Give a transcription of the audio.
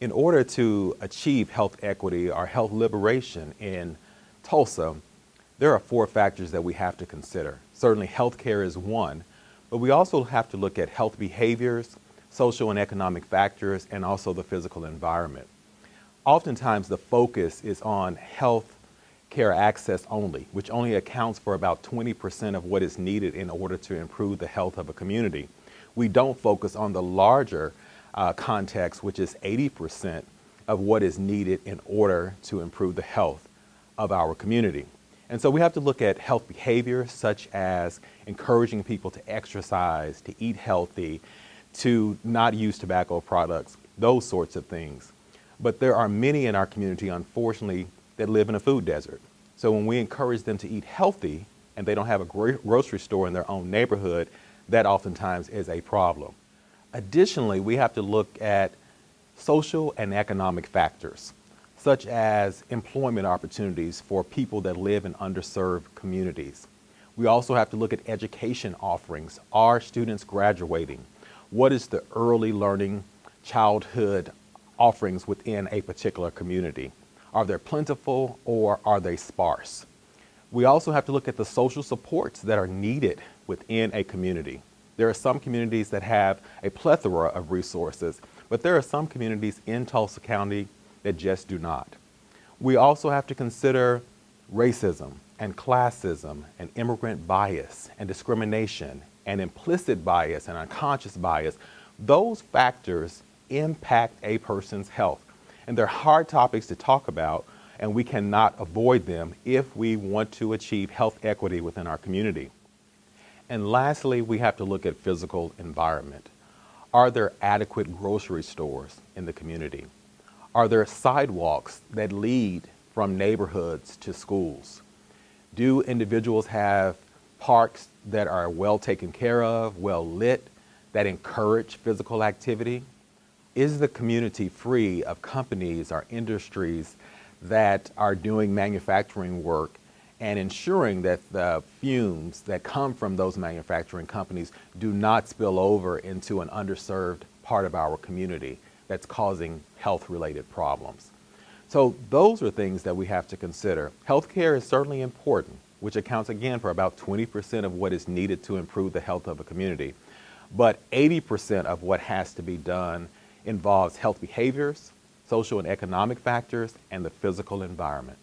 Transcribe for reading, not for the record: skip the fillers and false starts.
In order to achieve health equity or health liberation in Tulsa, there are 4 factors that we have to consider. Certainly healthcare is one, but we also have to look at health behaviors, social and economic factors, and also the physical environment. Oftentimes the focus is on health care access only, which only accounts for about 20% of what is needed in order to improve the health of a community. We don't focus on the larger context, which is 80% of what is needed in order to improve the health of our community. And so we have to look at health behaviors such as encouraging people to exercise, to eat healthy, to not use tobacco products, those sorts of things. But there are many in our community, unfortunately, that live in a food desert. So when we encourage them to eat healthy and they don't have a grocery store in their own neighborhood, that oftentimes is a problem. Additionally, we have to look at social and economic factors, such as employment opportunities for people that live in underserved communities. We also have to look at education offerings. Are students graduating? What is the early learning childhood offerings within a particular community? Are they plentiful or are they sparse? We also have to look at the social supports that are needed within a community. There are some communities that have a plethora of resources, but there are some communities in Tulsa County that just do not. We also have to consider racism and classism and immigrant bias and discrimination and implicit bias and unconscious bias. Those factors impact a person's health. And they're hard topics to talk about, and we cannot avoid them if we want to achieve health equity within our community. And lastly, we have to look at physical environment. Are there adequate grocery stores in the community? Are there sidewalks that lead from neighborhoods to schools? Do individuals have parks that are well taken care of, well lit, that encourage physical activity? Is the community free of companies or industries that are doing manufacturing work and ensuring that the fumes that come from those manufacturing companies do not spill over into an underserved part of our community that's causing health-related problems? So those are things that we have to consider. Healthcare is certainly important, which accounts again for about 20% of what is needed to improve the health of a community. But 80% of what has to be done involves health behaviors, social and economic factors, and the physical environment.